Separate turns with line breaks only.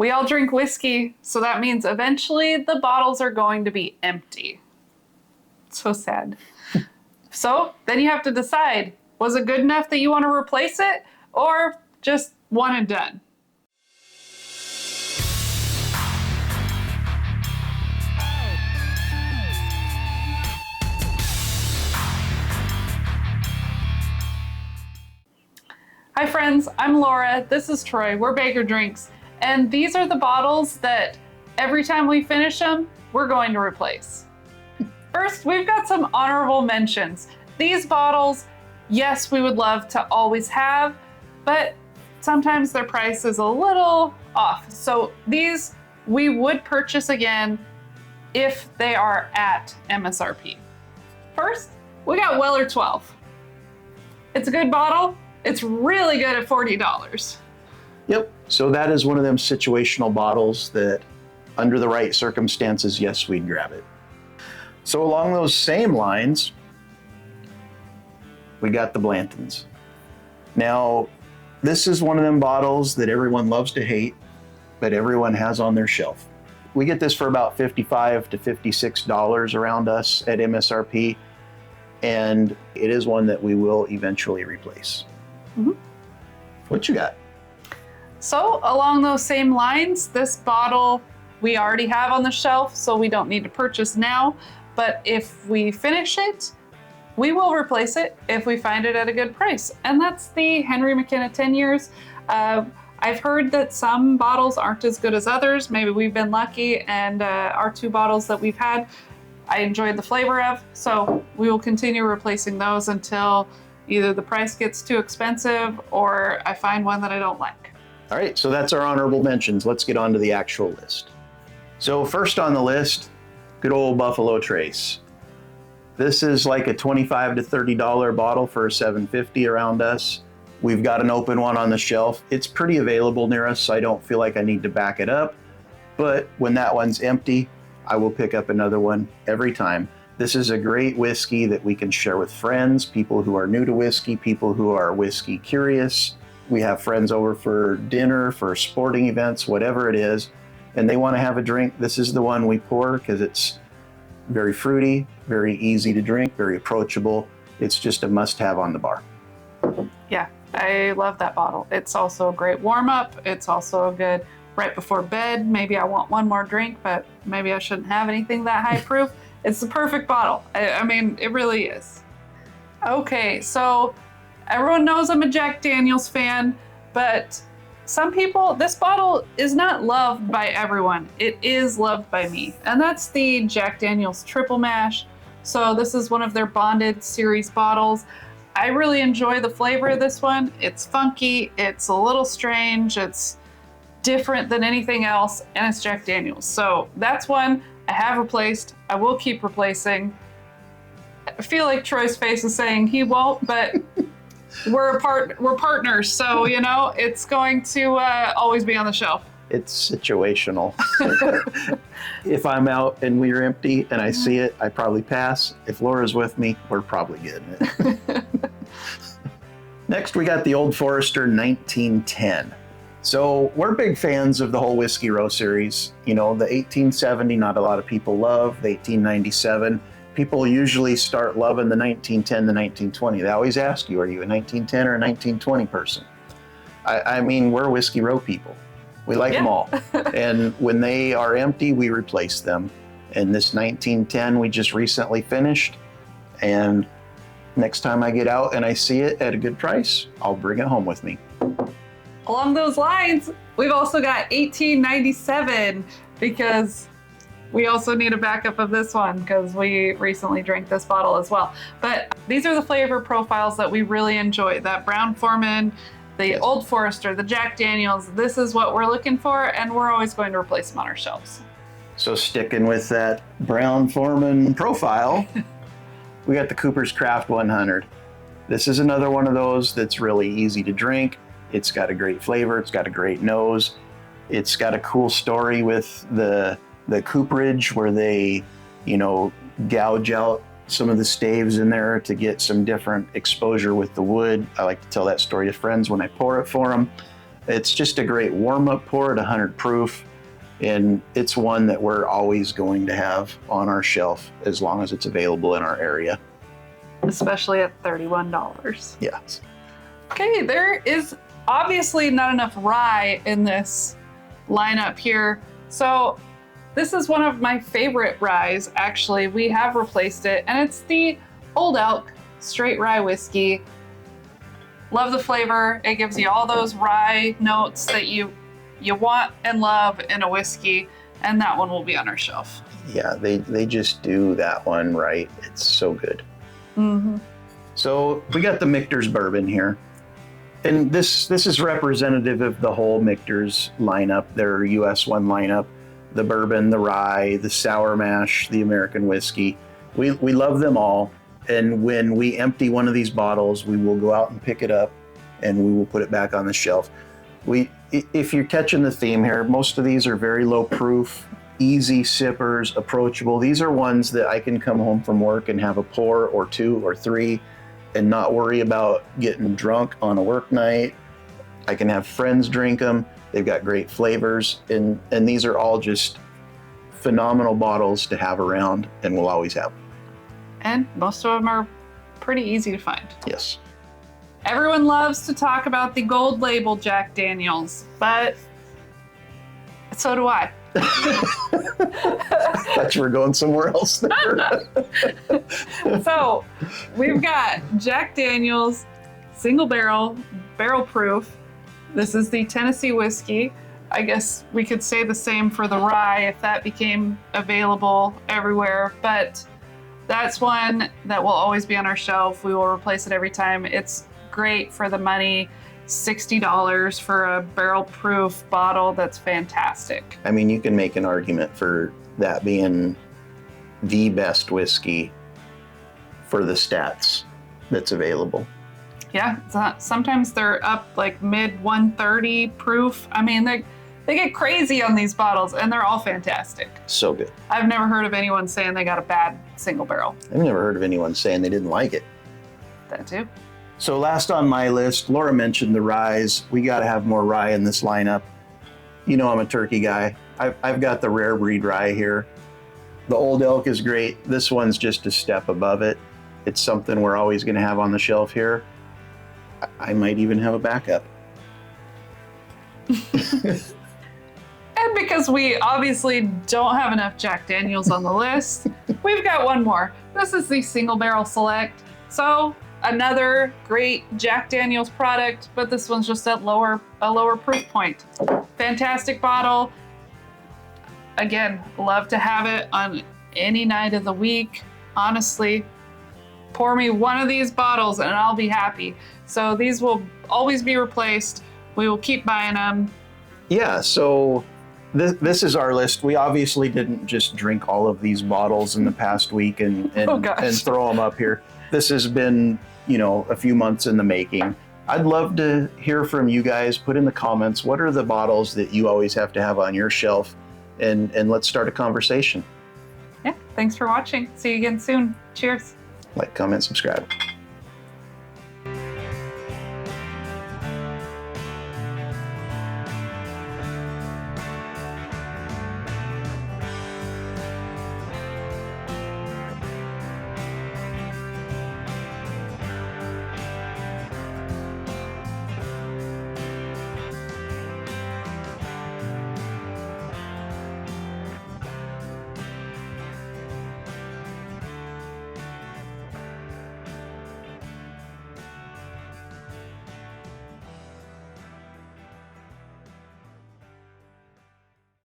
We all drink whiskey, so that means eventually the bottles are going to be empty. So sad. So then you have to decide, was it good enough that you want to replace it or just one and done? Hi friends, I'm Laura, this is Troy, we're Baker Drinks, and these are the bottles that every time we finish them, we're going to replace. First, we've got some honorable mentions. These bottles, yes, we would love to always have, but sometimes their price is a little off. So these we would purchase again if they are at MSRP. First, we got Weller 12. It's a good bottle. It's really good at $40.
Yep, so that is one of them situational bottles that under the right circumstances, yes, we'd grab it. So along those same lines, we got the Blantons. Now, this is one of them bottles that everyone loves to hate, but everyone has on their shelf. We get this for about $55 to $56 around us at MSRP, and it is one that we will eventually replace.
Mm-hmm.
What you got?
So along those same lines, this bottle we already have on the shelf, so we don't need to purchase now. But if we finish it, we will replace it if we find it at a good price. And that's the Henry McKenna 10 years. I've heard that some bottles aren't as good as others. Maybe we've been lucky, and our two bottles that we've had, I enjoyed the flavor of. So we will continue replacing those until either the price gets too expensive or I find one that I don't like.
All right, so that's our honorable mentions. Let's get on to the actual list. So first on the list, good old Buffalo Trace. This is like a $25 to $30 bottle for a $7.50 around us. We've got an open one on the shelf. It's pretty available near us, so I don't feel like I need to back it up. But when that one's empty, I will pick up another one every time. This is a great whiskey that we can share with friends, people who are new to whiskey, people who are whiskey curious. We have friends over for dinner, for sporting events, whatever it is, and they want to have a drink. This is the one we pour because it's very fruity, very easy to drink, very approachable. It's just a must-have on the bar.
Yeah, I love that bottle. It's also a great warm-up. It's also a good right before bed. Maybe I want one more drink, but maybe I shouldn't have anything that high proof. It's the perfect bottle. I mean, it really is. Okay, so everyone knows I'm a Jack Daniel's fan, but some people, this bottle is not loved by everyone. It is loved by me, and that's the Jack Daniel's Triple Mash. So this is one of their bonded series bottles. I really enjoy the flavor of this one. It's funky, it's a little strange, it's different than anything else, and it's Jack Daniel's. So that's one I have replaced. I will keep replacing. I feel like Troy's face is saying he won't, but we're partners, so you know it's going to always be on the shelf.
It's situational. If I'm out and we're empty and I see it, I probably pass. If Laura's with me, we're probably getting it. Next, we got the Old Forester 1910. So we're big fans of the whole Whiskey Row series. You know, the 1870, not a lot of people love. The 1897, people usually start loving the 1910, the 1920. They always ask you, are you a 1910 or a 1920 person? I mean, we're Whiskey Row people. We like them all. And when they are empty, we replace them. And this 1910 we just recently finished. And next time I get out and I see it at a good price, I'll bring it home with me.
Along those lines, we've also got 1897 because we also need a backup of this one because we recently drank this bottle as well. But these are the flavor profiles that we really enjoy. That Brown-Forman, the Old Forester, the Jack Daniel's. This is what we're looking for, and we're always going to replace them on our shelves.
So sticking with that Brown-Forman profile, we got the Coopercraft 100. This is another one of those that's really easy to drink. It's got a great flavor. It's got a great nose. It's got a cool story with the cooperage where they, you know, gouge out some of the staves in there to get some different exposure with the wood. I like to tell that story to friends when I pour it for them. It's just a great warm-up pour at 100 proof, and it's one that we're always going to have on our shelf as long as it's available in our area.
Especially at $31.
Yes.
Okay, there is obviously not enough rye in this lineup here. So this is one of my favorite ryes, actually. We have replaced it, and it's the Old Elk Straight Rye Whiskey. Love the flavor. It gives you all those rye notes that you want and love in a whiskey, and that one will be on our shelf.
Yeah, they just do that one right. It's so good.
Mm-hmm.
So we got the Michter's bourbon here. And this is representative of the whole Michter's lineup, their US 1 lineup. The bourbon, the rye, the sour mash, the American whiskey. We love them all. And when we empty one of these bottles, we will go out and pick it up and we will put it back on the shelf. If you're catching the theme here, most of these are very low proof, easy sippers, approachable. These are ones that I can come home from work and have a pour or 2 or 3 and not worry about getting drunk on a work night. I can have friends drink them. They've got great flavors, and these are all just phenomenal bottles to have around, and we'll always have them.
And most of them are pretty easy to find.
Yes.
Everyone loves to talk about the gold label Jack Daniels, but so do I.
Thought you were going somewhere else there.
So we've got Jack Daniels single barrel proof. This is the Tennessee whiskey. I guess we could say the same for the rye if that became available everywhere, but that's one that will always be on our shelf. We will replace it every time. It's great for the money. $60 for a barrel proof bottle. That's fantastic.
I mean, you can make an argument for that being the best whiskey for the stats that's available.
Yeah, sometimes they're up like mid 130 proof. I mean, they get crazy on these bottles, and they're all fantastic.
So good.
I've never heard of anyone saying they got a bad single barrel.
I've never heard of anyone saying they didn't like it.
That too.
So last on my list, Laura mentioned the ryes. We got to have more rye in this lineup. You know I'm a turkey guy. I've got the rare breed rye here. The Old Elk is great. This one's just a step above it. It's something we're always going to have on the shelf here. I might even have a backup.
And because we obviously don't have enough Jack Daniels on the list, we've got one more. This is the Single Barrel Select. So another great Jack Daniels product, but this one's just at a lower proof point. Fantastic bottle. Again, love to have it on any night of the week. Honestly, pour me one of these bottles and I'll be happy. So these will always be replaced. We will keep buying them.
Yeah, so this is our list. We obviously didn't just drink all of these bottles in the past week and throw them up here. This has been, a few months in the making. I'd love to hear from you guys. Put in the comments, what are the bottles that you always have to have on your shelf? And let's start a conversation.
Yeah, thanks for watching. See you again soon. Cheers.
Like, comment, subscribe.